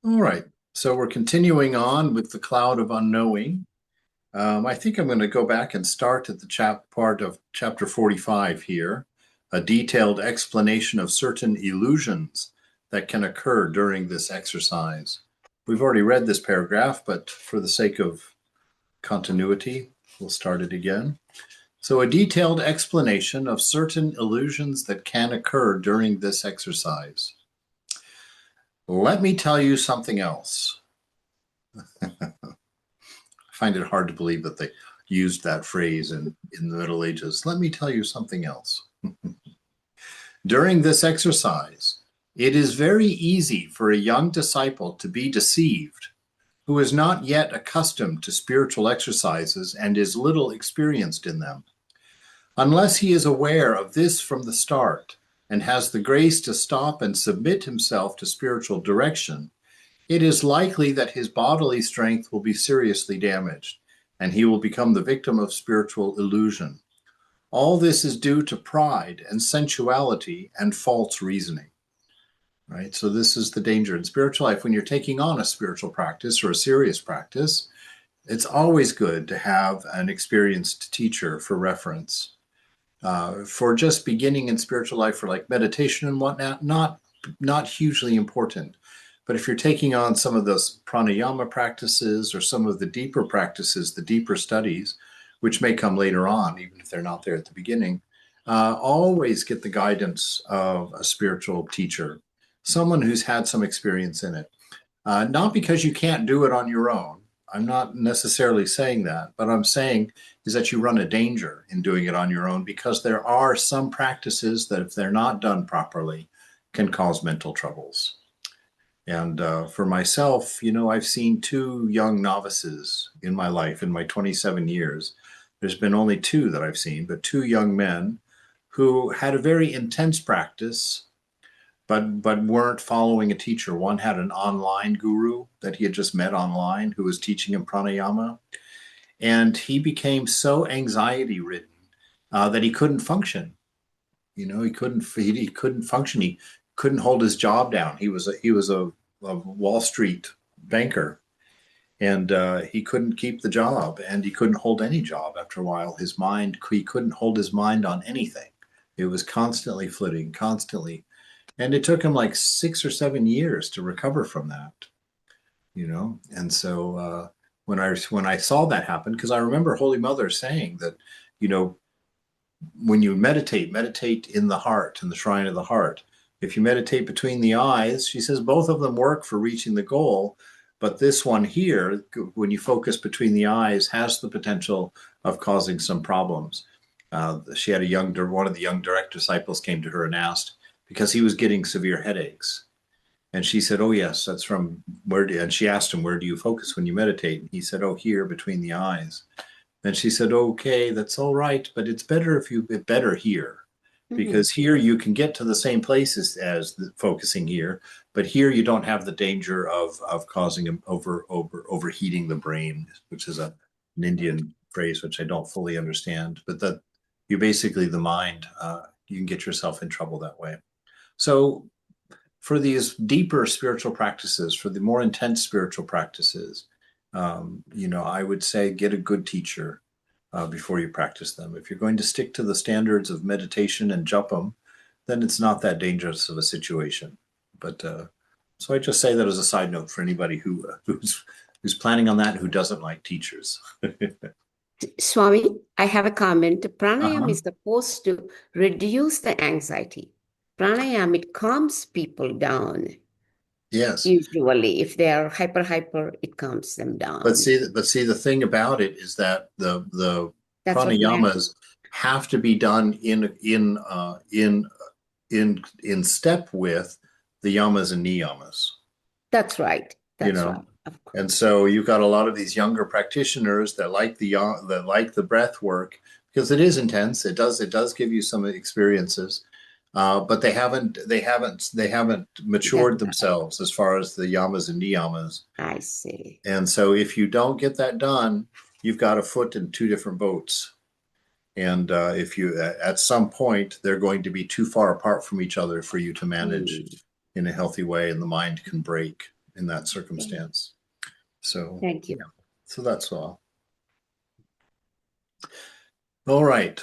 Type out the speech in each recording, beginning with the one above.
All right. So we're continuing on with the cloud of unknowing. I think I'm going to go back and start at the part of chapter 45 here, a detailed explanation of certain illusions that can occur during this exercise. We've already read this paragraph, but for the sake of continuity, we'll start it again. So, a detailed explanation of certain illusions that can occur during this exercise. Let me tell you something else. Find it hard to believe that they used that phrase in the Middle Ages. Let me tell you something else. During this exercise, it is very easy for a young disciple to be deceived who is not yet accustomed to spiritual exercises and is little experienced in them. Unless he is aware of this from the start and has the grace to stop and submit himself to spiritual direction, it is likely that his bodily strength will be seriously damaged, and he will become the victim of spiritual illusion. All this is due to pride and sensuality and false reasoning. Right? So, this is the danger in spiritual life. When you're taking on a spiritual practice or a serious practice, it's always good to have an experienced teacher for reference. For just beginning in spiritual life, for like meditation and whatnot, not hugely important. But if you're taking on some of those pranayama practices or some of the deeper practices, the deeper studies, which may come later on, even if they're not there at the beginning, always get the guidance of a spiritual teacher, someone who's had some experience in it. Not because you can't do it on your own. I'm not necessarily saying that, but I'm saying is that you run a danger in doing it on your own because there are some practices that, if they're not done properly, can cause mental troubles. And for myself, I've seen two young novices in my life, in my 27 years. There's been only two that I've seen, but two young men who had a very intense practice, but weren't following a teacher. One had an online guru that he had just met online who was teaching him pranayama, and he became so anxiety ridden that he couldn't function. He couldn't function. He couldn't hold his job down. He was a Wall Street banker, and he couldn't keep the job, and he couldn't hold any job after a while. He couldn't hold his mind on anything. It was constantly flitting, constantly, and it took him like 6 or 7 years to recover from that. And so when I saw that happen, because I remember Holy Mother saying that, you know, when you meditate in the heart, in the shrine of the heart. If you meditate between the eyes, she says both of them work for reaching the goal, but this one here, when you focus between the eyes, has the potential of causing some problems. She had one of the young direct disciples came to her and asked because he was getting severe headaches. And she said, "Oh yes, that's from where?" And she asked him, "Where do you focus when you meditate?" And he said, "Oh, here between the eyes." And she said, "Okay, that's all right, but it's better if you better here, Mhm. because here you can get to the same places as focusing here, but here you don't have the danger of causing overheating the brain, which is an Indian phrase which I don't fully understand, but that you basically the mind you can get yourself in trouble that way." So for these deeper spiritual practices, for the more intense spiritual practices, I would say get a good teacher before you practice them. If you're going to stick to the standards of meditation and japa, then it's not that dangerous of a situation. But so I just say that as a side note for anybody who's planning on that who doesn't like teachers. Swami, I have a comment. Pranayam Uh-huh. is supposed to reduce the anxiety. Pranayam, it calms people down. Yes. Usually, if they are hyper, it calms them down. But see, the thing about it is that the That's what matters. pranayamas have to be done in step with the yamas and niyamas. That's right. You That's know, right. Of and course. so you've got a lot of these younger practitioners that like the breath work because it is intense. It does give you some experiences, but they haven't matured Done that. themselves as far as the yamas and niyamas. I see. And so if you don't get that done, you've got a foot in two different boats. And if you at some point they're going to be too far apart from each other for you to manage Hmm. in a healthy way, and the mind can break. in that circumstance. So, Thank you. yeah, so that's all. All right.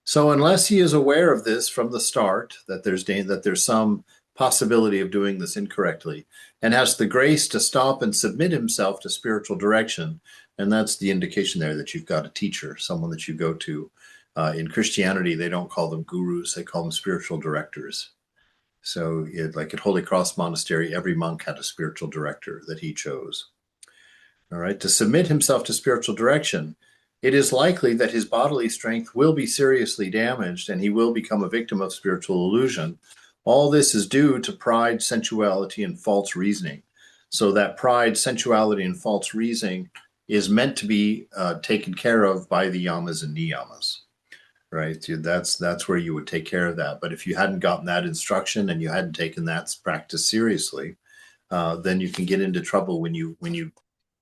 So unless he is aware of this from the start, that there's some possibility of doing this incorrectly, and has the grace to stop and submit himself to spiritual direction, and that's the indication there that you've got a teacher, someone that you go to. In Christianity, they don't call them gurus; they call them spiritual directors. So, like at Holy Cross Monastery, every monk had a spiritual director that he chose. All right, to submit himself to spiritual direction, it is likely that his bodily strength will be seriously damaged and he will become a victim of spiritual illusion. All this is due to pride, sensuality, and false reasoning. So that pride, sensuality, and false reasoning is meant to be taken care of by the yamas and niyamas, right? That's where you would take care of that. But if you hadn't gotten that instruction and you hadn't taken that practice seriously, then you can get into trouble when you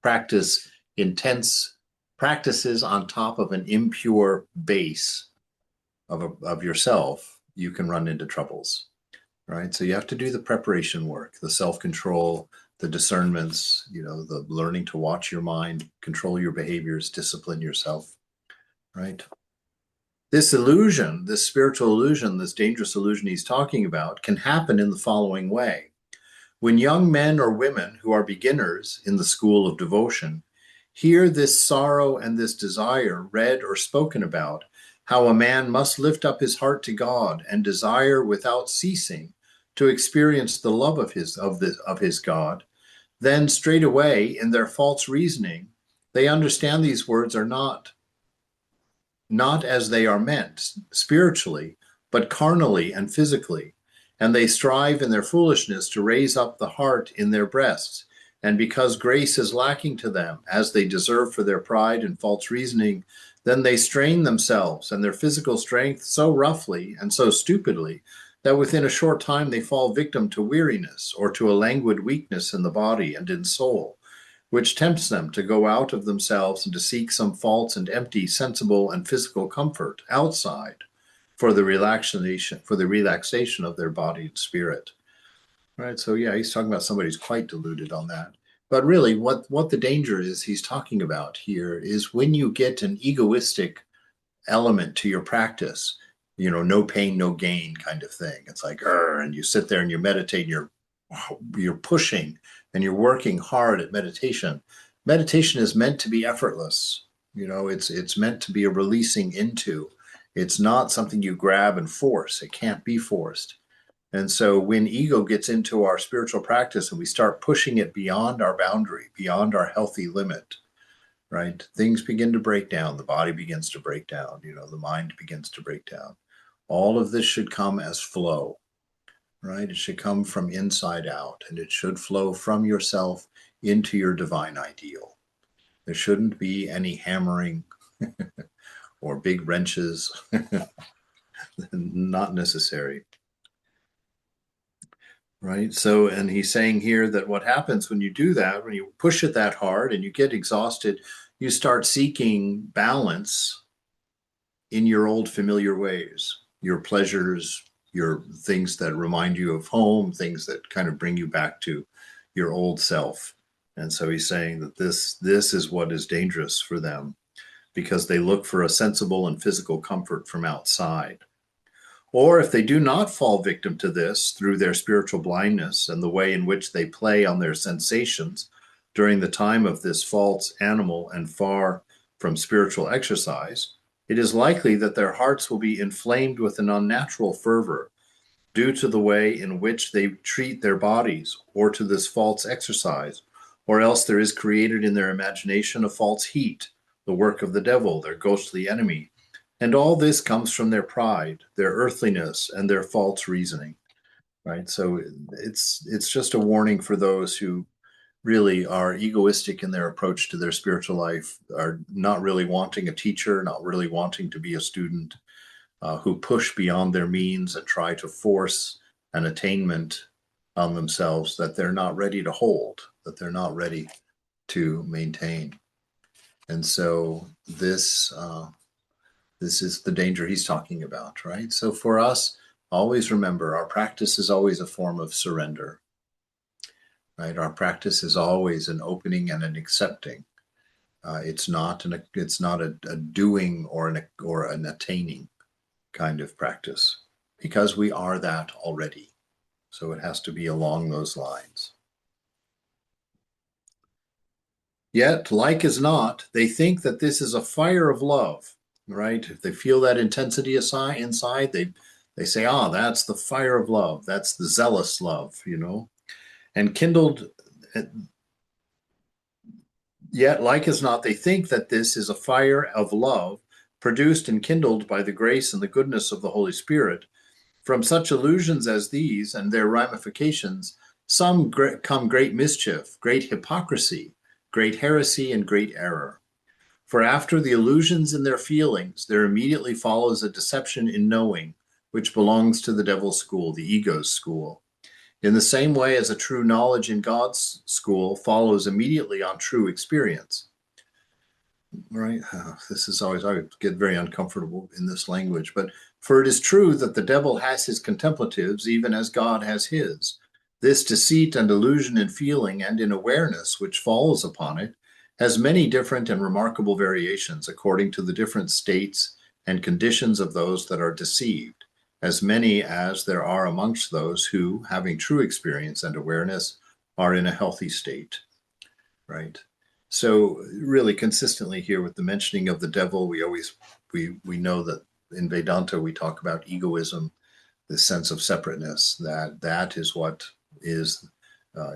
practice intense practices on top of an impure base of yourself. You can run into troubles, right? So you have to do the preparation work, the self-control, the discernments, the learning to watch your mind, control your behaviors, discipline yourself, right? This illusion, this spiritual illusion, this dangerous illusion he's talking about, can happen in the following way. When young men or women who are beginners in the school of devotion hear this sorrow and this desire read or spoken about, how a man must lift up his heart to God and desire without ceasing to experience the love of his God, then straightway in their false reasoning, they understand these words are not as they are meant spiritually, but carnally and physically. And they strive in their foolishness to raise up the heart in their breasts. And because grace is lacking to them, as they deserve for their pride and false reasoning, then they strain themselves and their physical strength so roughly and so stupidly that within a short time they fall victim to weariness or to a languid weakness in the body and in soul, which tempts them to go out of themselves and to seek some false and empty sensible and physical comfort outside for the relaxation of their body and spirit. Right. So yeah, he's talking about somebody who's quite deluded on that. But really what the danger is he's talking about here is when you get an egoistic element to your practice, no pain, no gain kind of thing. It's like, and you sit there and you meditate, and you're pushing and you're working hard at meditation. Meditation is meant to be effortless. It's meant to be a releasing into. It's not something you grab and force. It can't be forced. And so when ego gets into our spiritual practice and we start pushing it beyond our boundary, beyond our healthy limit, right? Things begin to break down. The body begins to break down. The mind begins to break down. All of this should come as flow, right? It should come from inside out, and it should flow from yourself into your divine ideal. There shouldn't be any hammering or big wrenches. Not necessary. Right. So, and he's saying here that what happens when you do that, when you push it that hard and you get exhausted, you start seeking balance in your old familiar ways, your pleasures, your things that remind you of home, things that kind of bring you back to your old self. And so he's saying that this is what is dangerous for them, because they look for a sensible and physical comfort from outside. Or if they do not fall victim to this through their spiritual blindness and the way in which they play on their sensations during the time of this false animal and far from spiritual exercise, it is likely that their hearts will be inflamed with an unnatural fervor due to the way in which they treat their bodies or to this false exercise, or else there is created in their imagination a false heat, the work of the devil, their ghostly enemy. And all this comes from their pride, their earthliness, and their false reasoning, right? So it's just a warning for those who really are egoistic in their approach to their spiritual life, are not really wanting a teacher, not really wanting to be a student, who push beyond their means and try to force an attainment on themselves that they're not ready to hold, that they're not ready to maintain. And so this is the danger he's talking about, right? So for us, always remember our practice is always a form of surrender. right? Our practice is always an opening and an accepting. It's not a doing or an attaining kind of practice, because we are that already. So it has to be along those lines. Yet, like as not, they think that this is a fire of love, right? If they feel that intensity inside, they say, "Ah, that's the fire of love. That's the zealous love," and kindled. Yet, like as not, they think that this is a fire of love produced and kindled by the grace and the goodness of the Holy Spirit. From such illusions as these and their ramifications, some come great mischief, great hypocrisy, great heresy, and great error. For after the illusions in their feelings, there immediately follows a deception in knowing, which belongs to the devil's school, the ego's school. In the same way as a true knowledge in God's school follows immediately on true experience. Right? This is always, I get very uncomfortable in this language, but for it is true that the devil has his contemplatives, even as God has his. This deceit and illusion in feeling and in awareness which follows upon it has many different and remarkable variations according to the different states and conditions of those that are deceived, as many as there are amongst those who, having true experience and awareness, are in a healthy state. Right? So really consistently here with the mentioning of the devil, we know that in Vedanta we talk about egoism, this sense of separateness, that is what is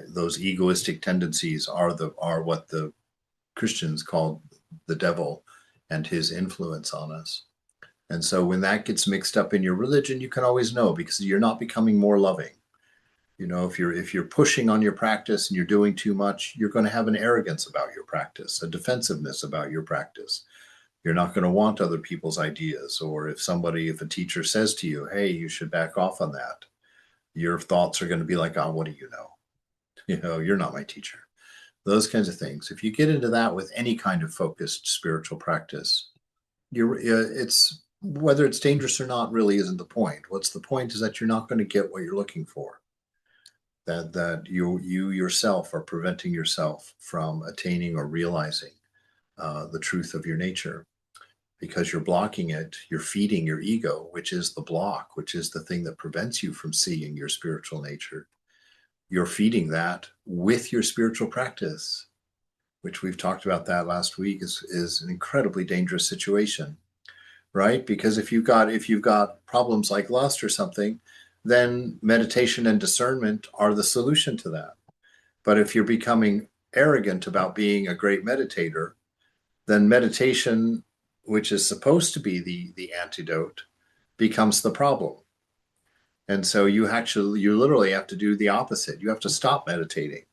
those egoistic tendencies are what the Christians call the devil and his influence on us. And so when that gets mixed up in your religion, you can always know, because you're not becoming more loving. If you're pushing on your practice and you're doing too much, you're going to have an arrogance about your practice, a defensiveness about your practice. You're not going to want other people's ideas. Or if a teacher says to you, "Hey, you should back off on that," your thoughts are going to be like, "Oh, what do you know? You're not my teacher." Those kinds of things. If you get into that with any kind of focused spiritual practice, it's whether it's dangerous or not really isn't the point. What's the point is that you're not going to get what you're looking for. That you yourself are preventing yourself from attaining or realizing the truth of your nature, because you're blocking it. You're feeding your ego, which is the block, which is the thing that prevents you from seeing your spiritual nature. You're feeding that with your spiritual practice, which we've talked about that last week, is an incredibly dangerous situation, right? Because if you've got problems like lust or something, then meditation and discernment are the solution to that. But if you're becoming arrogant about being a great meditator, then meditation, which is supposed to be the antidote, becomes the problem. And so you literally have to do the opposite. You have to stop meditating,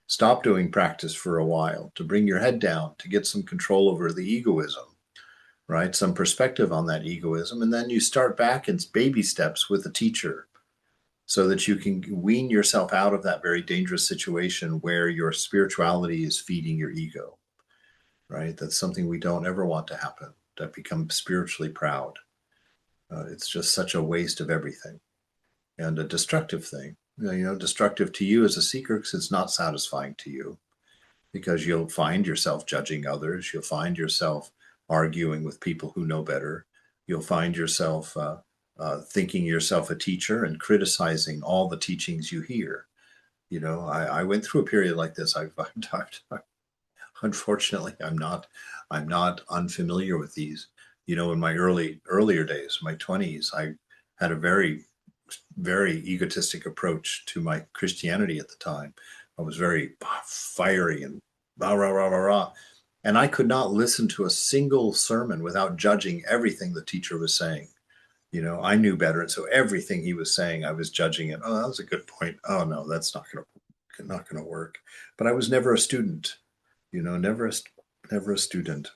stop doing practice for a while, to bring your head down, to get some control over the egoism, right? Some perspective on that egoism. And then you start back in baby steps with a teacher, so that you can wean yourself out of that very dangerous situation where your spirituality is feeding your ego, right? That's something we don't ever want to happen, that become spiritually proud. It's just such a waste of everything, and a destructive thing. Destructive to you as a seeker, because it's not satisfying to you, because you'll find yourself judging others. You'll find yourself arguing with people who know better. You'll find yourself thinking yourself a teacher and criticizing all the teachings you hear. I went through a period like this. Unfortunately, I'm not unfamiliar with these. In my earlier days, my 20s, I had a very, very egotistic approach to my Christianity at the time. I was very fiery and rah, rah, rah, rah, rah. And I could not listen to a single sermon without judging everything the teacher was saying. I knew better. And so everything he was saying, I was judging it. Oh, that was a good point. Oh, no, that's not going to work. But I was never a student, never a student.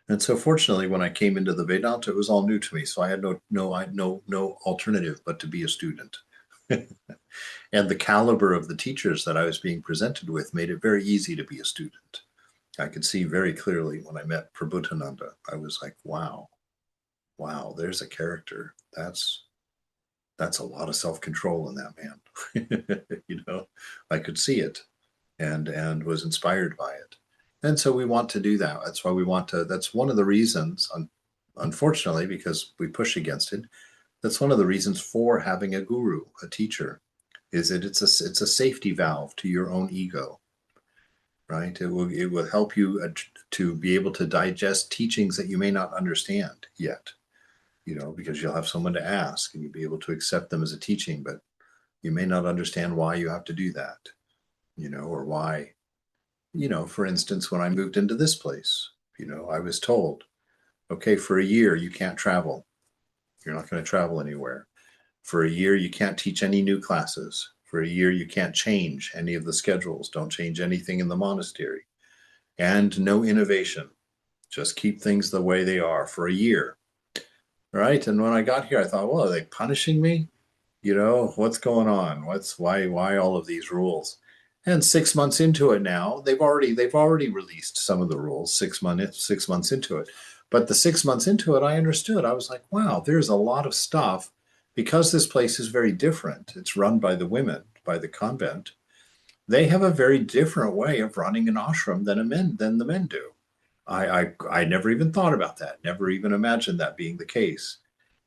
And so fortunately, when I came into the Vedanta, it was all new to me. So I had no alternative but to be a student. And the caliber of the teachers that I was being presented with made it very easy to be a student. I could see very clearly when I met Prabhutananda. I was like, wow, there's a character. That's a lot of self-control in that man. I could see it and was inspired by it. And so we want to do that. That's why we want to, that's one of the reasons, unfortunately, because we push against it. That's one of the reasons for having a guru, a teacher, is that it's a safety valve to your own ego, right? It will help you to be able to digest teachings that you may not understand yet, because you'll have someone to ask and you'll be able to accept them as a teaching, but you may not understand why you have to do that, or why, for instance, when I moved into this place, I was told, okay, for a year, you can't travel. You're not going to travel anywhere. For a year, you can't teach any new classes. For a year, you can't change any of the schedules. Don't change anything in the monastery. And no innovation. Just keep things the way they are for a year. Right. And when I got here, I thought, well, are they punishing me? What's going on? Why all of these rules? And 6 months into it now, they've already released some of the rules 6 months into it. But the 6 months into it, I understood. I was like, wow, there's a lot of stuff because this place is very different. It's run by the women, by the convent. They have a very different way of running an ashram than the men do. I never even thought about that. Never even imagined that being the case.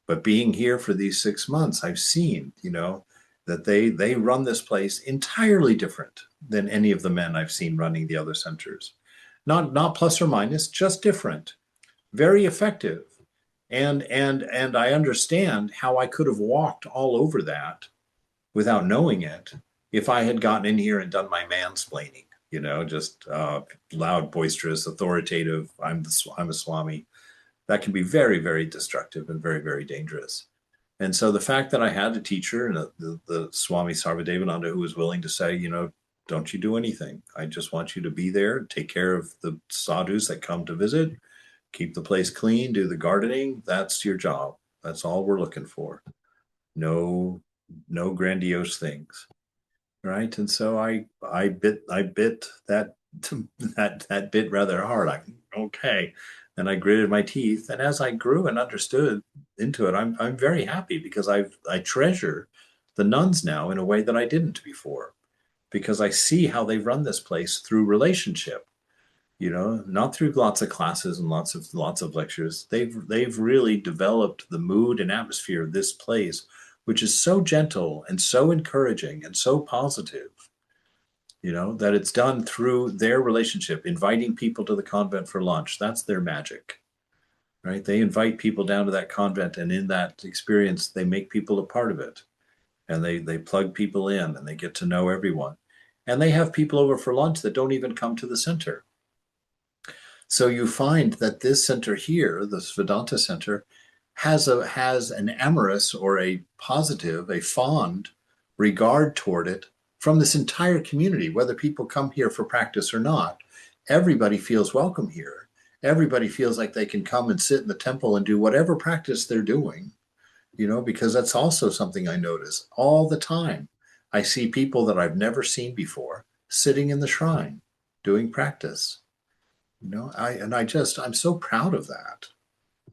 But being here for these 6 months, I've seen, that they run this place entirely different than any of the men I've seen running the other centers. Not plus or minus, just different. Very effective. And I understand how I could have walked all over that without knowing it if I had gotten in here and done my mansplaining, just loud, boisterous, authoritative. I'm a swami. That can be very, very destructive and very, very dangerous. And so the fact that I had a teacher, the Swami Sarvadevananda, who was willing to say, don't you do anything. I just want you to be there, take care of the sadhus that come to visit, keep the place clean, do the gardening. That's your job. That's all we're looking for. No, no grandiose things, right? And so I bit that that bit rather hard. Okay, and I gritted my teeth. And as I grew and understood into it, I'm very happy because I treasure the nuns now in a way that I didn't before, because I see how they run this place through relationship. Not through lots of classes and lots of lectures. They've really developed the mood and atmosphere of this place, which is so gentle and so encouraging and so positive, that it's done through their relationship, inviting people to the convent for lunch. That's their magic, right? They invite people down to that convent, and in that experience, they make people a part of it. And they plug people in and they get to know everyone. And they have people over for lunch that don't even come to the center. So you find that this center here, this Vedanta Center, has an amorous or a positive, a fond regard toward it from this entire community, whether people come here for practice or not. Everybody feels welcome here. Everybody feels like they can come and sit in the temple and do whatever practice they're doing, because that's also something I notice all the time. I see people that I've never seen before sitting in the shrine doing practice. I'm so proud of that.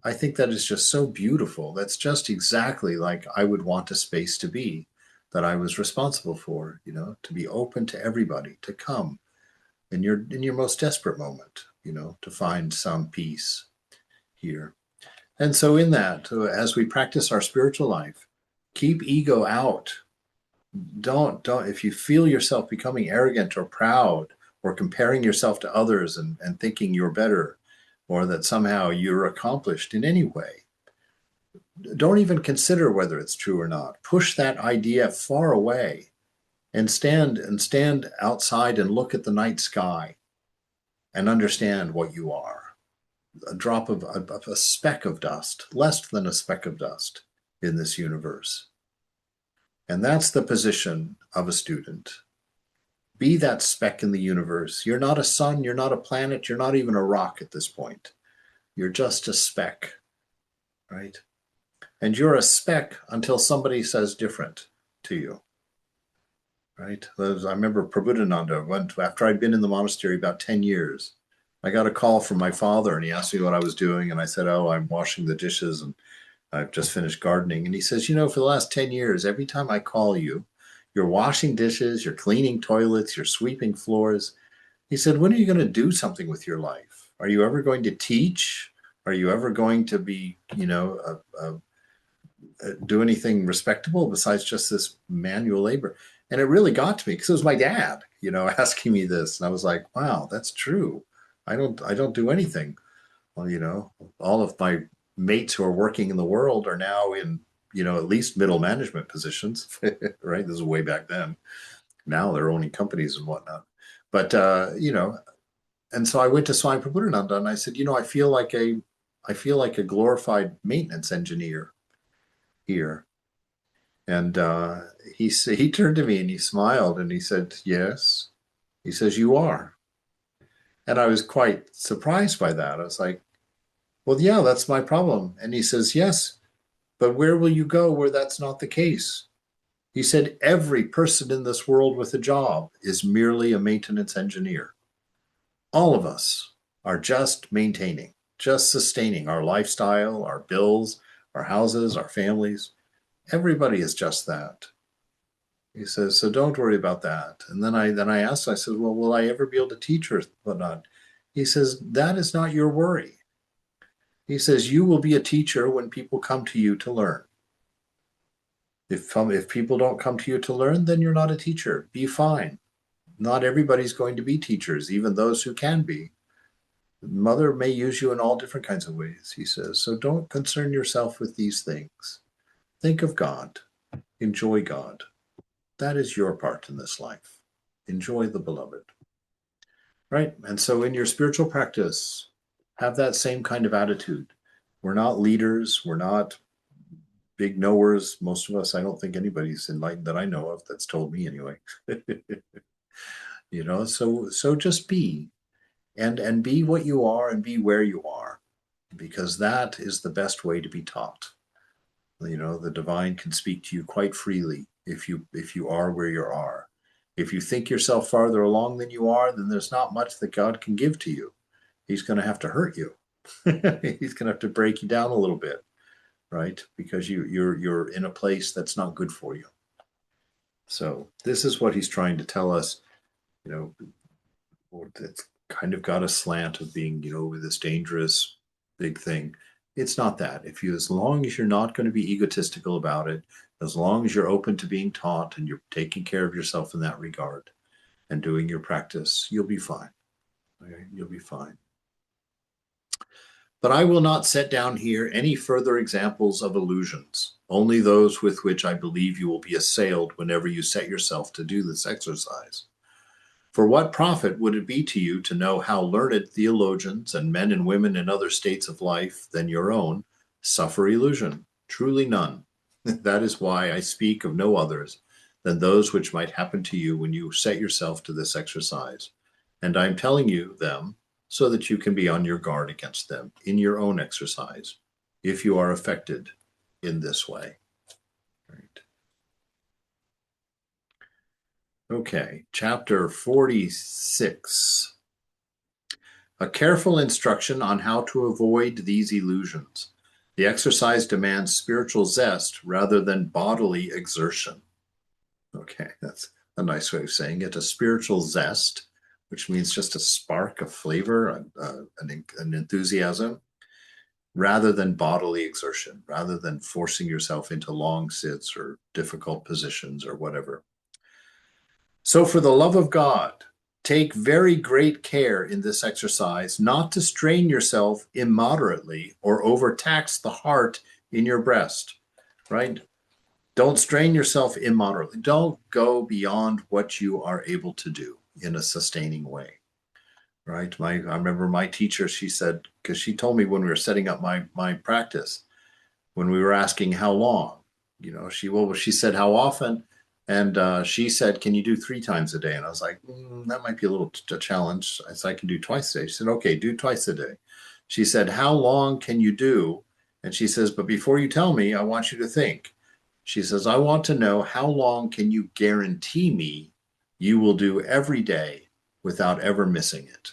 I think that is just so beautiful. That's just exactly like I would want a space to be that I was responsible for, to be open to everybody, to come in your most desperate moment, to find some peace here. And so in that, as we practice our spiritual life, keep ego out. Don't if you feel yourself becoming arrogant or proud or comparing yourself to others and thinking you're better or that somehow you're accomplished in any way, don't even consider whether it's true or not. Push that idea far away and stand outside and look at the night sky and understand what you are. A drop of a speck of dust, less than a speck of dust in this universe. And that's the position of a student. Be that speck in the universe. You're not a sun, you're not a planet, you're not even a rock at this point. You're just a speck, right? And you're a speck until somebody says different to you, right? I remember Prabhupada, after I'd been in the monastery about 10 years, I got a call from my father and he asked me what I was doing. And I said, oh, I'm washing the dishes. And I've just finished gardening. And he says, you know, for the last 10 years, every time I call you, you're washing dishes, you're cleaning toilets, you're sweeping floors. He said, when are you going to do something with your life? Are you ever going to teach? Are you ever going to be, do anything respectable besides just this manual labor? And it really got to me because it was my dad, asking me this. And I was like, wow, that's true. I don't do anything. Well, all of my mates who are working in the world are now in, at least middle management positions, right? This is way back then. Now they're owning companies and whatnot. But, and so I went to Swami Prabhupada and I said, I feel like a glorified maintenance engineer here. And he turned to me and he smiled and he said, yes. He says, you are. And I was quite surprised by that. I was like, well, yeah, that's my problem. And he says, yes, but where will you go where that's not the case? He said, every person in this world with a job is merely a maintenance engineer. All of us are just maintaining, just sustaining our lifestyle, our bills, our houses, our families. Everybody is just that. He says, so don't worry about that. And then I asked, I said, well, will I ever be able to teach or whatnot? He says, that is not your worry. He says, you will be a teacher when people come to you to learn. If people don't come to you to learn, then you're not a teacher. Be fine. Not everybody's going to be teachers, even those who can be. Mother may use you in all different kinds of ways, he says. So don't concern yourself with these things. Think of God. Enjoy God. That is your part in this life. Enjoy the beloved. Right? And so in your spiritual practice, have that same kind of attitude. We're not leaders. We're not big knowers. Most of us, I don't think anybody's enlightened that I know of that's told me anyway. So just be and be what you are and be where you are, because that is the best way to be taught. The divine can speak to you quite freely if you are where you are. If you think yourself farther along than you are, then there's not much that God can give to you. He's going to have to hurt you. He's going to have to break you down a little bit, right? Because you're in a place that's not good for you. So this is what he's trying to tell us. It's kind of got a slant of being, with this dangerous big thing. It's not that. As long as you're not going to be egotistical about it, as long as you're open to being taught and you're taking care of yourself in that regard and doing your practice, you'll be fine. Okay? You'll be fine. But I will not set down here any further examples of illusions, only those with which I believe you will be assailed whenever you set yourself to do this exercise. For what profit would it be to you to know how learned theologians and men and women in other states of life than your own suffer illusion? Truly none. That is why I speak of no others than those which might happen to you when you set yourself to this exercise. And I am telling you them so that you can be on your guard against them in your own exercise, if you are affected in this way. Right. Okay, chapter 46. A careful instruction on how to avoid these illusions. The exercise demands spiritual zest rather than bodily exertion. Okay, that's a nice way of saying it. A spiritual zest, which means just a spark of flavor, an enthusiasm, rather than bodily exertion, rather than forcing yourself into long sits or difficult positions or whatever. So, for the love of God, take very great care in this exercise not to strain yourself immoderately or overtax the heart in your breast, right? Don't strain yourself immoderately. Don't go beyond what you are able to do in a sustaining way, right? I remember my teacher, she said, because she told me when we were setting up my practice, when we were asking how long, she said how often, and she said, can you do 3 times a day? And I was like, that might be a little challenge. I said, I can do twice a day. She said, okay, do twice a day. She said, how long can you do? And she says, but before you tell me, I want you to think. She says, I want to know how long can you guarantee me you will do every day without ever missing it?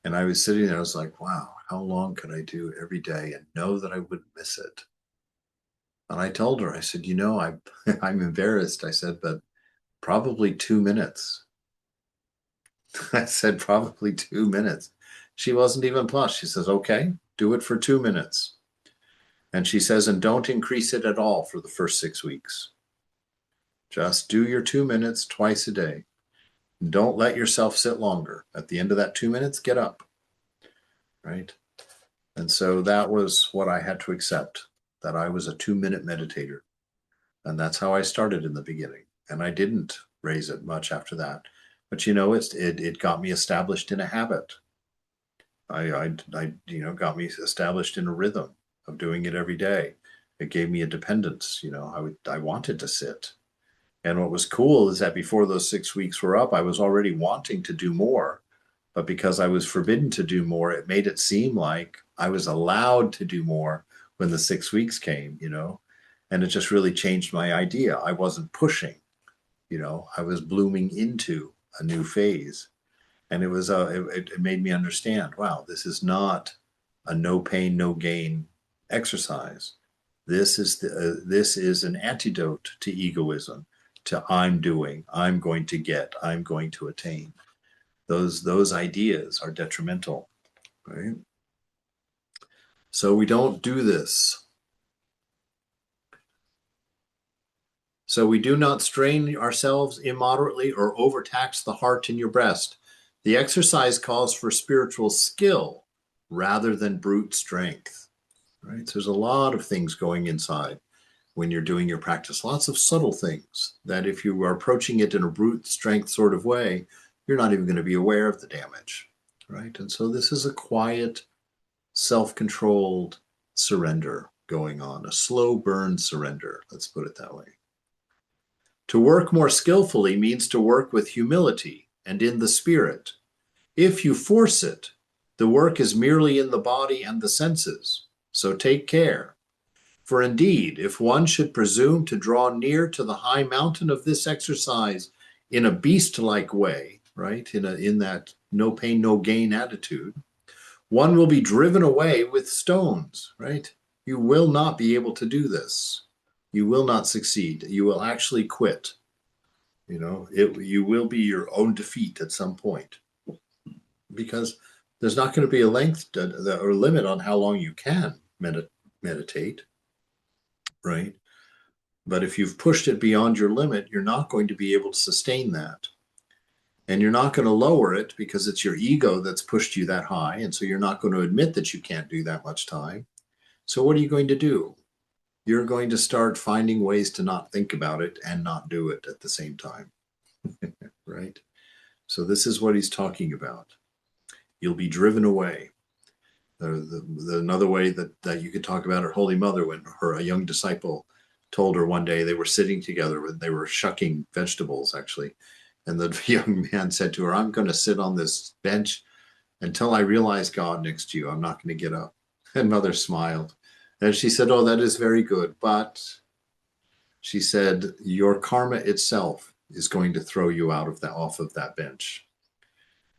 And I was sitting there, I was like, wow, how long could I do every day and know that I wouldn't miss it? And I told her, I said, I'm embarrassed. I said, but probably 2 minutes. I said, probably 2 minutes. She wasn't even plus. She says, okay, do it for 2 minutes. And she says, and don't increase it at all for the first 6 weeks. Just do your 2 minutes twice a day. Don't let yourself sit longer. At the end of that 2 minutes, get up. Right? And so that was what I had to accept, that I was a 2-minute meditator. And that's how I started in the beginning. And I didn't raise it much after that. But it got me established in a habit. Got me established in a rhythm of doing it every day. It gave me a dependence. I wanted to sit. And what was cool is that before those 6 weeks were up, I was already wanting to do more. But because I was forbidden to do more, it made it seem like I was allowed to do more when the 6 weeks came, and it just really changed my idea. I wasn't pushing, I was blooming into a new phase. And it made me understand, wow, this is not a no pain, no gain exercise. This is an antidote to egoism, to I'm doing, I'm going to get, I'm going to attain. Those ideas are detrimental, right? So we don't do this. So we do not strain ourselves immoderately or overtax the heart in your breast. The exercise calls for spiritual skill rather than brute strength, right? So there's a lot of things going inside when you're doing your practice, lots of subtle things that if you are approaching it in a brute strength sort of way, you're not even going to be aware of the damage, right? And so this is a quiet, self-controlled surrender going on, a slow burn surrender, let's put it that way. To work more skillfully means to work with humility and in the spirit. If you force it, the work is merely in the body and the senses, so take care. For indeed, if one should presume to draw near to the high mountain of this exercise in a beast-like way, right, in that no pain, no gain attitude, one will be driven away with stones, right? You will not be able to do this. You will not succeed. You will actually quit. You will be your own defeat at some point, because there's not going to be a length or limit on how long you can meditate, right? But if you've pushed it beyond your limit, you're not going to be able to sustain that. And you're not going to lower it because it's your ego that's pushed you that high. And so you're not going to admit that you can't do that much time. So what are you going to do? You're going to start finding ways to not think about it and not do it at the same time, right? So this is what he's talking about. You'll be driven away. Another way that you could talk about her Holy Mother, when a young disciple told her one day, they were sitting together when they were shucking vegetables, actually. And the young man said to her, I'm going to sit on this bench until I realize God next to you. I'm not going to get up. And Mother smiled. And she said, oh, that is very good. But she said, your karma itself is going to throw you off of that bench,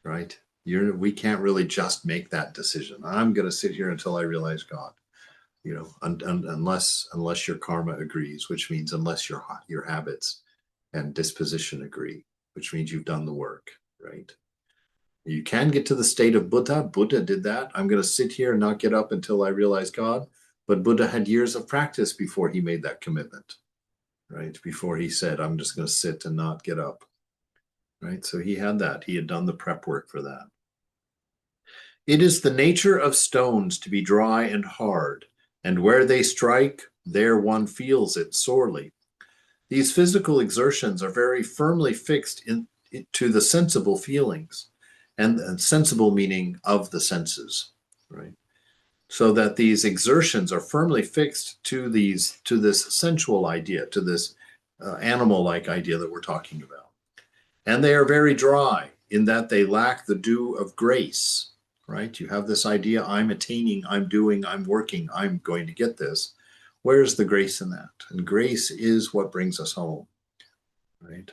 right? We can't really just make that decision. I'm going to sit here until I realize God, unless your karma agrees, which means unless your habits and disposition agree, which means you've done the work, right? You can get to the state of Buddha. Buddha did that. I'm going to sit here and not get up until I realize God. But Buddha had years of practice before he made that commitment, right? Before he said, I'm just going to sit and not get up, right? So he had that. He had done the prep work for that. It is the nature of stones to be dry and hard, and where they strike, there one feels it sorely. These physical exertions are very firmly fixed to the sensible feelings, and sensible meaning of the senses, right? So that these exertions are firmly fixed to this sensual idea, to this animal-like idea that we're talking about. And they are very dry in that they lack the dew of grace, right? You have this idea, I'm attaining, I'm doing, I'm working, I'm going to get this. Where's the grace in that? And grace is what brings us home, right?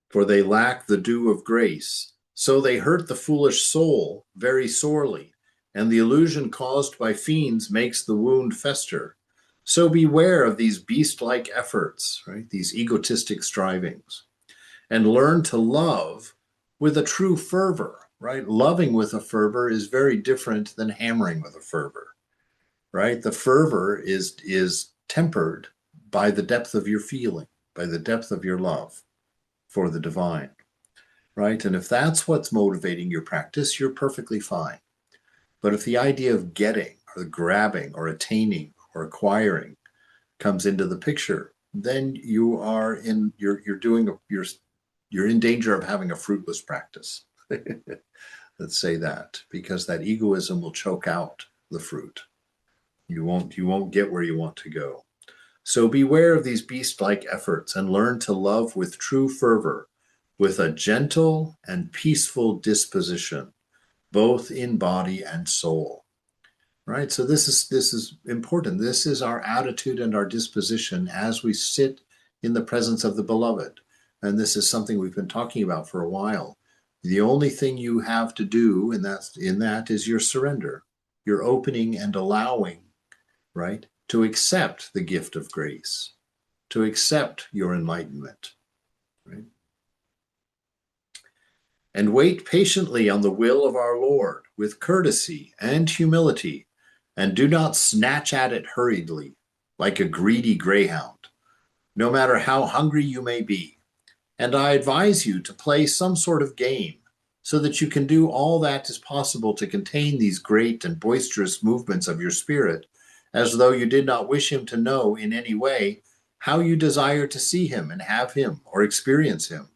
For they lack the dew of grace, So they hurt the foolish soul very sorely, and the illusion caused by fiends makes the wound fester. So beware of these beast-like efforts, right? These egotistic strivings, and learn to love with a true fervor, right? Loving with a fervor is very different than hammering with a fervor, right? The fervor is tempered by the depth of your feeling, by the depth of your love for the divine, right? And if that's what's motivating your practice, you're perfectly fine. But if the idea of getting or grabbing or attaining or acquiring comes into the picture, then you're in danger of having a fruitless practice. Let's say that, because that egoism will choke out the fruit. You won't get where you want to go. So beware of these beast-like efforts and learn to love with true fervor, with a gentle and peaceful disposition, both in body and soul. Right? So this is important. This is our attitude and our disposition as we sit in the presence of the beloved. And this is something we've been talking about for a while. The only thing you have to do in that is your surrender, your opening and allowing, right? To accept the gift of grace, to accept your enlightenment, right? And wait patiently on the will of our Lord with courtesy and humility, and do not snatch at it hurriedly, like a greedy greyhound, no matter how hungry you may be. And I advise you to play some sort of game, so that you can do all that is possible to contain these great and boisterous movements of your spirit, as though you did not wish him to know in any way how you desire to see him and have him or experience him.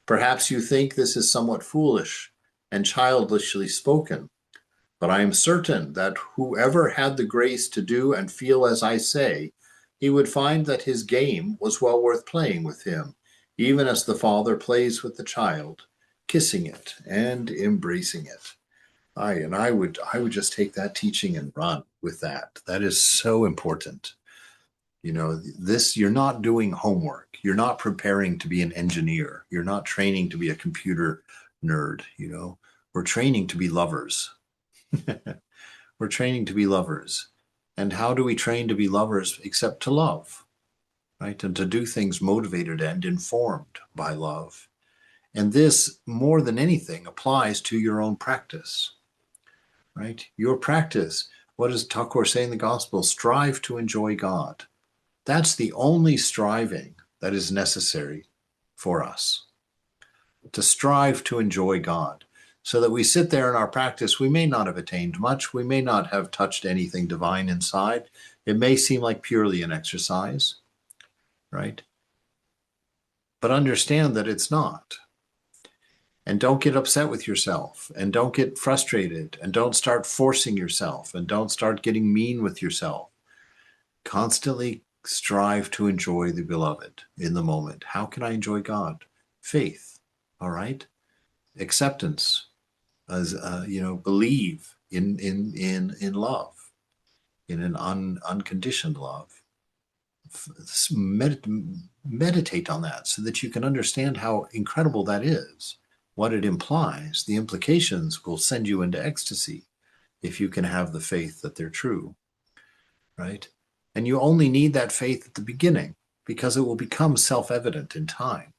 Perhaps you think this is somewhat foolish and childishly spoken, but I am certain that whoever had the grace to do and feel as I say, he would find that his game was well worth playing with him, even as the father plays with the child, kissing it and embracing it. I would just take that teaching and run with that. That is so important. This, you're not doing homework. You're not preparing to be an engineer. You're not training to be a computer nerd. We're training to be lovers. We're training to be lovers. And how do we train to be lovers except to love, right? And to do things motivated and informed by love. And this, more than anything, applies to your own practice, right? Your practice, what does Thakur say in the gospel? Strive to enjoy God. That's the only striving that is necessary for us, to strive to enjoy God. So that we sit there in our practice, we may not have attained much, we may not have touched anything divine inside. It may seem like purely an exercise, right? But understand that it's not. And don't get upset with yourself, and don't get frustrated, and don't start forcing yourself, and don't start getting mean with yourself. Constantly strive to enjoy the beloved in the moment. How can I enjoy God? Faith, all right? Acceptance, as believe in love, in an unconditioned love. Meditate on that so that you can understand how incredible that is, what it implies. The implications will send you into ecstasy if you can have the faith that they're true, right? And you only need that faith at the beginning, because it will become self-evident in time,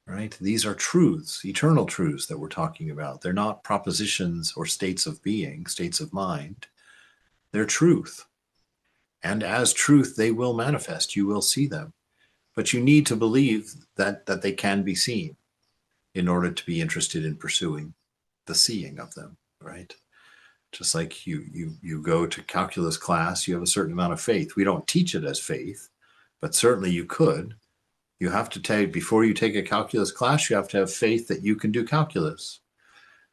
right? These are truths, eternal truths that we're talking about. They're not propositions or states of being, states of mind. They're truth. And as truth, they will manifest. You will see them. But you need to believe that they can be seen in order to be interested in pursuing the seeing of them, right? Just like you go to calculus class, you have a certain amount of faith. We don't teach it as faith, but certainly you could. You have to take, before you take a calculus class, you have to have faith that you can do calculus.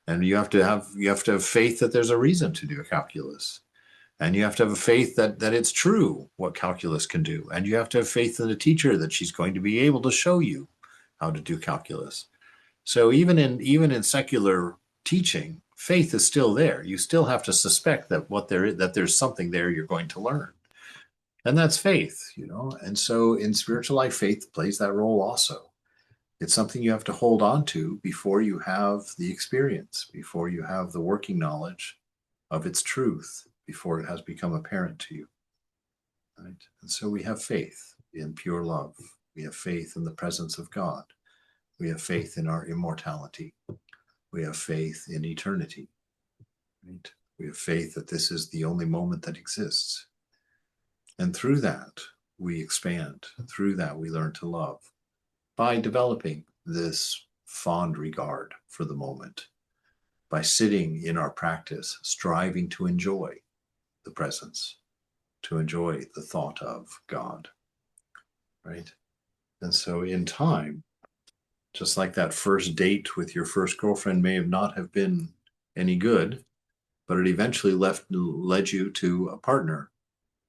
And you have to have faith that there's a reason to do a calculus. And you have to have a faith that it's true what calculus can do. And you have to have faith in the teacher that she's going to be able to show you how to do calculus. So even in secular teaching, faith is still there. You still have to suspect that there's something there you're going to learn. And that's faith. And so in spiritual life, faith plays that role also. It's something you have to hold on to before you have the experience, before you have the working knowledge of its truth, before it has become apparent to you. Right? And so we have faith in pure love. We have faith in the presence of God. We have faith in our immortality. We have faith in eternity. Right? We have faith that this is the only moment that exists. And through that, we expand. Through that, we learn to love by developing this fond regard for the moment, by sitting in our practice, striving to enjoy the presence, to enjoy the thought of God, right? And so in time, just like that first date with your first girlfriend may not have been any good, but it eventually led you to a partner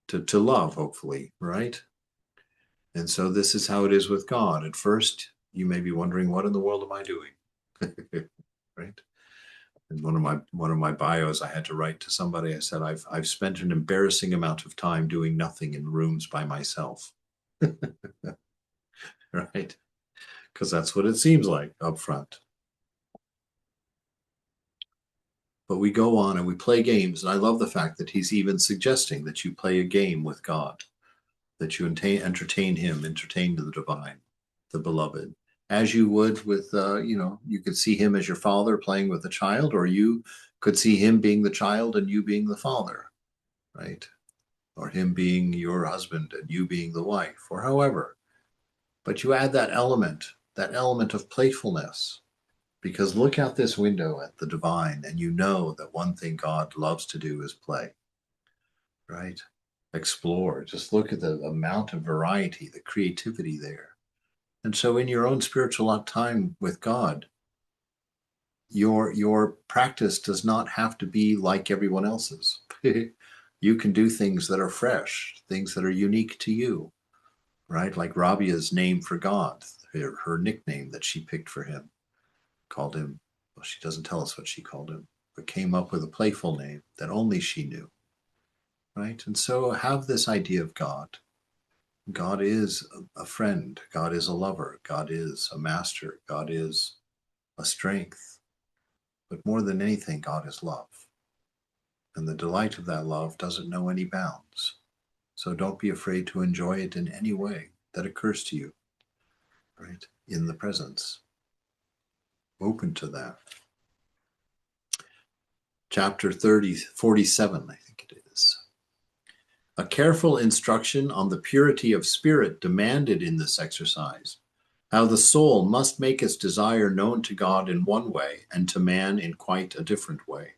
to love, hopefully, right? And so this is how it is with God. At first, you may be wondering, what in the world am I doing? Right? In one of my bios I had to write to somebody, I said, I've spent an embarrassing amount of time doing nothing in rooms by myself. Right? Because that's what it seems like up front. But we go on and we play games, and I love the fact that he's even suggesting that you play a game with God, that you entertain him, entertain the divine, the beloved, as you would with, you could see him as your father playing with a child, or you could see him being the child and you being the father, right? Or him being your husband and you being the wife, or however. But you add that element of playfulness, because look out this window at the divine and you know that one thing God loves to do is play, right? Explore. Just look at the amount of variety, the creativity there. And so in your own spiritual time with God, your practice does not have to be like everyone else's. You can do things that are fresh, things that are unique to you, right? Like Rabia's name for God, her nickname that she picked for him, called him, well, she doesn't tell us what she called him, but came up with a playful name that only she knew, right? And so have this idea of God. God is a friend. God is a lover. God is a master. God is a strength. But more than anything, God is love. And the delight of that love doesn't know any bounds. So don't be afraid to enjoy it in any way that occurs to you, right? In the presence. Open to that. Chapter 47, I think it is. A careful instruction on the purity of spirit demanded in this exercise, how the soul must make its desire known to God in one way and to man in quite a different way.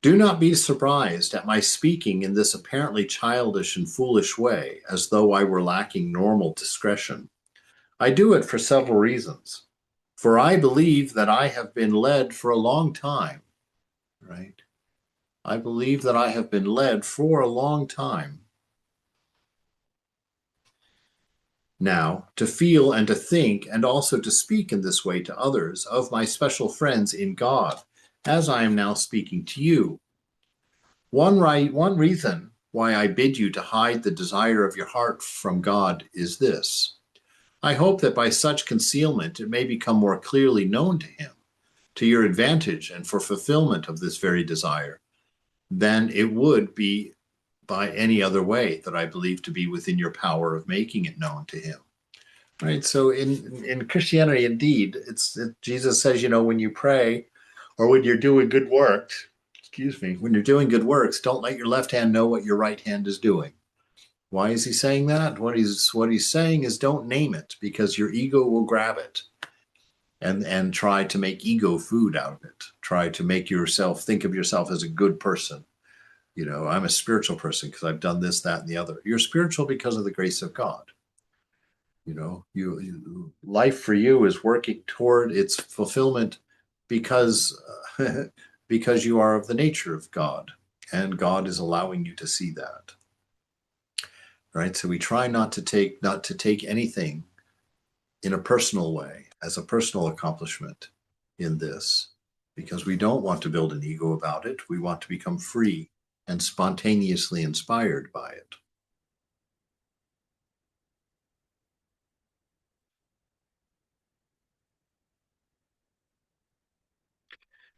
Do not be surprised at my speaking in this apparently childish and foolish way, as though I were lacking normal discretion. I do it for several reasons. For I believe that I have been led for a long time, right? I believe that I have been led for a long time now to feel and to think and also to speak in this way to others of my special friends in God, as I am now speaking to you. One reason why I bid you to hide the desire of your heart from God is this. I hope that by such concealment it may become more clearly known to him, to your advantage and for fulfillment of this very desire, than it would be by any other way that I believe to be within your power of making it known to him. Right. So in Christianity, indeed, Jesus says, when you pray or when you're doing good works, when you're doing good works, don't let your left hand know what your right hand is doing. Why is he saying that? What he's saying is don't name it, because your ego will grab it and try to make ego food out of it. Try to make yourself think of yourself as a good person. I'm a spiritual person because I've done this, that, and the other. You're spiritual because of the grace of God. Life for you is working toward its fulfillment because because you are of the nature of God, and God is allowing you to see that. Right? So we try not to take anything in a personal way as a personal accomplishment in this, because we don't want to build an ego about it. We want to become free and spontaneously inspired by it.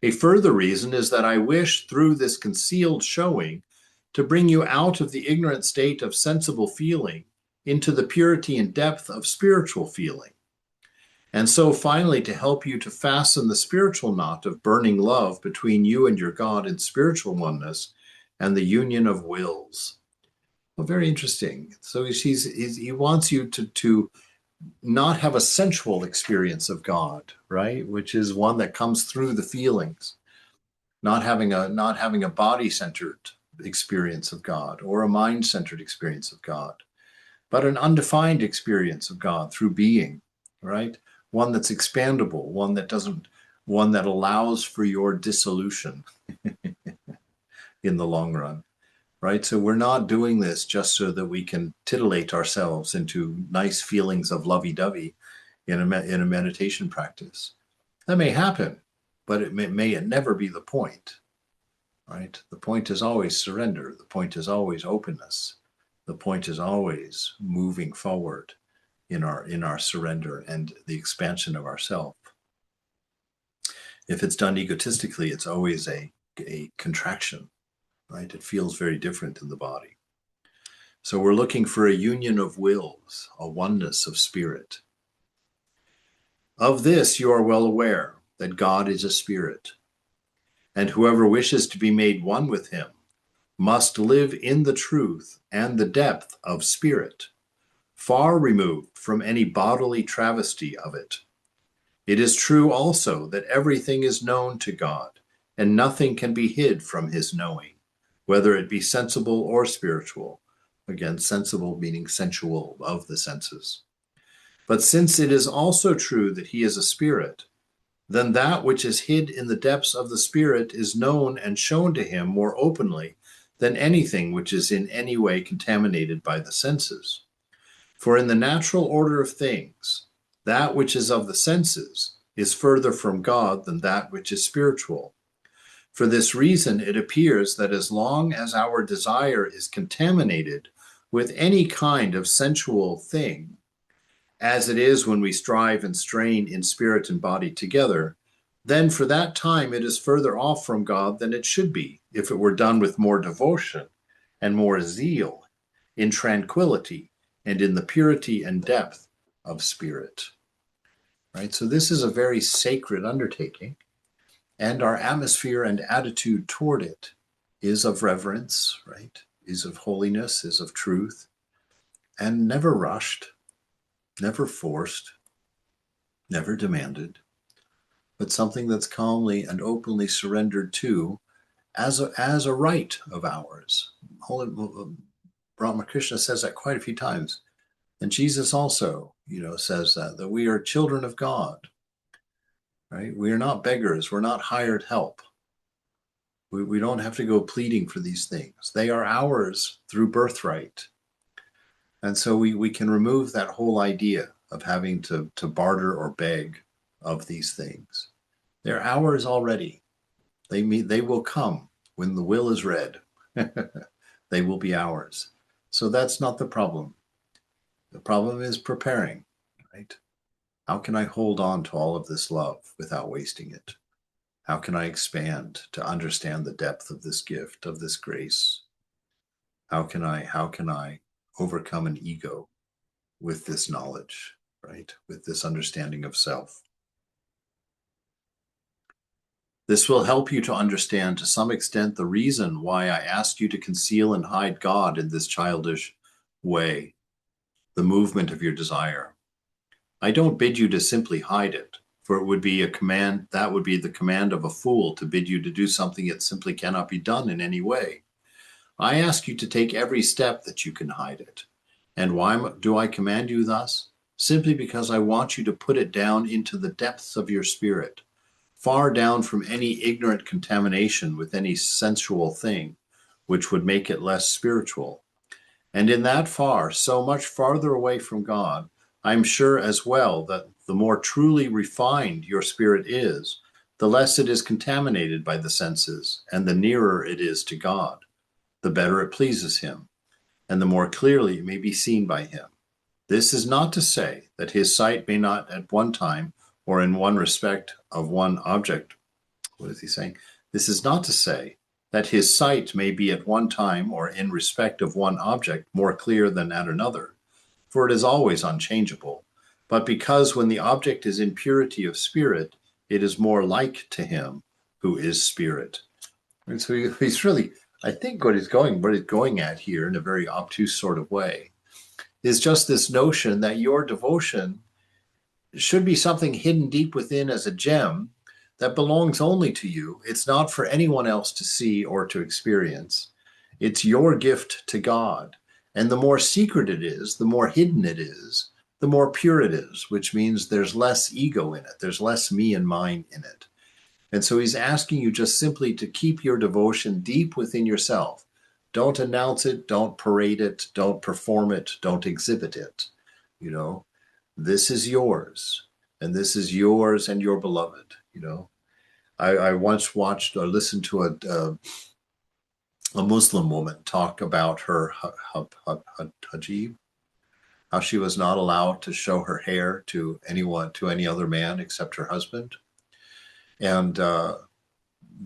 A further reason is that I wish through this concealed showing to bring you out of the ignorant state of sensible feeling into the purity and depth of spiritual feeling. And so finally to help you to fasten the spiritual knot of burning love between you and your God in spiritual oneness and the union of wills. Well, very interesting. So he wants you to not have a sensual experience of God, right? Which is one that comes through the feelings, not having a body-centered experience of God or a mind-centered experience of God, but an undefined experience of God through being, right? One that's expandable, one that allows for your dissolution in the long run, right? So we're not doing this just so that we can titillate ourselves into nice feelings of lovey-dovey in a meditation practice. That may happen, but it may never be the point, right? The point is always surrender. The point is always openness. The point is always moving forward in our surrender and the expansion of ourself. If it's done egotistically, it's always a contraction, right? It feels very different in the body. So we're looking for a union of wills, a oneness of spirit. Of this you are well aware, that God is a spirit, and whoever wishes to be made one with him must live in the truth and the depth of spirit, far removed from any bodily travesty of it. It is true also that everything is known to God, and nothing can be hid from his knowing, whether it be sensible or spiritual. Again, sensible meaning sensual, of the senses. But since it is also true that he is a spirit, then that which is hid in the depths of the spirit is known and shown to him more openly than anything which is in any way contaminated by the senses. For in the natural order of things, that which is of the senses is further from God than that which is spiritual. For this reason, it appears that as long as our desire is contaminated with any kind of sensual thing, as it is when we strive and strain in spirit and body together, then for that time it is further off from God than it should be if it were done with more devotion and more zeal, in tranquility and in the purity and depth of spirit. Right? So this is a very sacred undertaking, and our atmosphere and attitude toward it is of reverence, right? Is of holiness, is of truth, and never rushed, never forced, never demanded, but something that's calmly and openly surrendered to as a right of ours. Holy Ramakrishna says that quite a few times. And Jesus also, says that we are children of God, right? We are not beggars. We're not hired help. We don't have to go pleading for these things. They are ours through birthright. And so we can remove that whole idea of having to barter or beg of these things. They're ours already. They will come when the will is read. They will be ours. So that's not the problem. The problem is preparing, right? How can I hold on to all of this love without wasting it? How can I expand to understand the depth of this gift, of this grace? How can I overcome an ego with this knowledge, right? With this understanding of self. This will help you to understand to some extent the reason why I asked you to conceal and hide God in this childish way, the movement of your desire. I don't bid you to simply hide it, for it would be a command, that would be the command of a fool to bid you to do something that simply cannot be done in any way. I ask you to take every step that you can hide it. And why do I command you thus? Simply because I want you to put it down into the depths of your spirit, far down from any ignorant contamination with any sensual thing, which would make it less spiritual. And in that far, so much farther away from God, I'm sure as well that the more truly refined your spirit is, the less it is contaminated by the senses, and the nearer it is to God, the better it pleases him, and the more clearly it may be seen by him. This is not to say that his sight may not at one time or in one respect of one object What is he saying? This is not to say that his sight may be at one time or in respect of one object more clear than at another, for it is always unchangeable, but because when the object is in purity of spirit, it is more like to him who is spirit. And so he's really, I think what he's going at here in a very obtuse sort of way is just this notion that your devotion should be something hidden deep within as a gem that belongs only to you. It's not for anyone else to see or to experience. It's your gift to God. And the more secret it is, the more hidden it is, the more pure it is, which means there's less ego in it. There's less me and mine in it. And so he's asking you just simply to keep your devotion deep within yourself. Don't announce it, don't parade it, don't perform it, don't exhibit it. You know, this is yours, and this is yours and your beloved. I once watched or listened to a Muslim woman talk about her hijab, how she was not allowed to show her hair to anyone, to any other man except her husband. And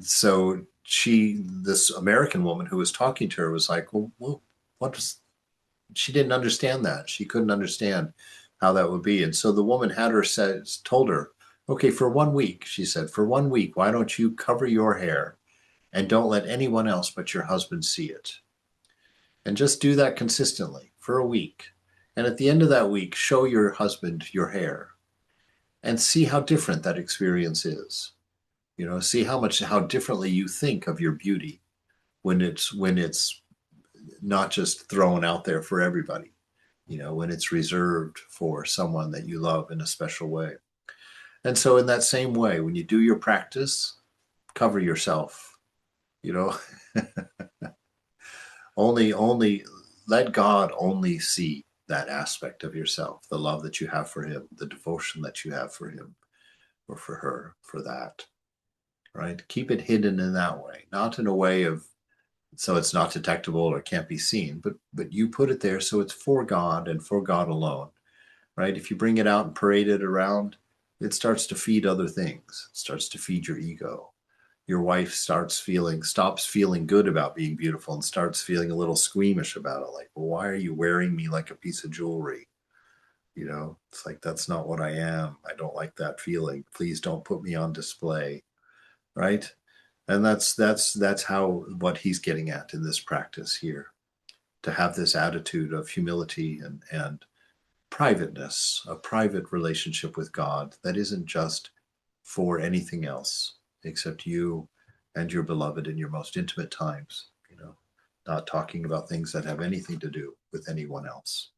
so this American woman who was talking to her was like, well, what was, she didn't understand that. She couldn't understand how that would be. And so the woman told her, okay, for 1 week, she said, for 1 week, why don't you cover your hair and don't let anyone else but your husband see it? And just do that consistently for a week. And at the end of that week, show your husband your hair and see how different that experience is. See how differently you think of your beauty when it's not just thrown out there for everybody, when it's reserved for someone that you love in a special way. And so in that same way, when you do your practice, cover yourself, you know, only let God only see that aspect of yourself, the love that you have for him, the devotion that you have for him or for her, for that, right? Keep it hidden in that way, not in a way of so it's not detectable or can't be seen, but you put it there so it's for God and for God alone, right? If you bring it out and parade it around, it starts to feed other things. It starts to feed your ego. Your wife stops feeling good about being beautiful and starts feeling a little squeamish about it. Like, well, why are you wearing me like a piece of jewelry? It's like, that's not what I am. I don't like that feeling. Please don't put me on display, right? And that's how what he's getting at in this practice here, to have this attitude of humility and privateness, a private relationship with God that isn't just for anything else except you and your beloved in your most intimate times, not talking about things that have anything to do with anyone else.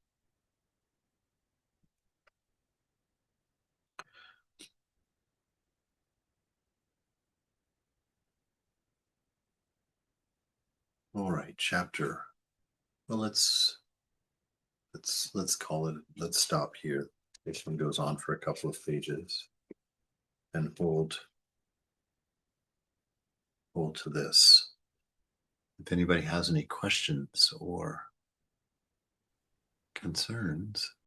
All right, chapter. Well, let's call it. Let's stop here. This one goes on for a couple of pages, and hold to this. If anybody has any questions or concerns,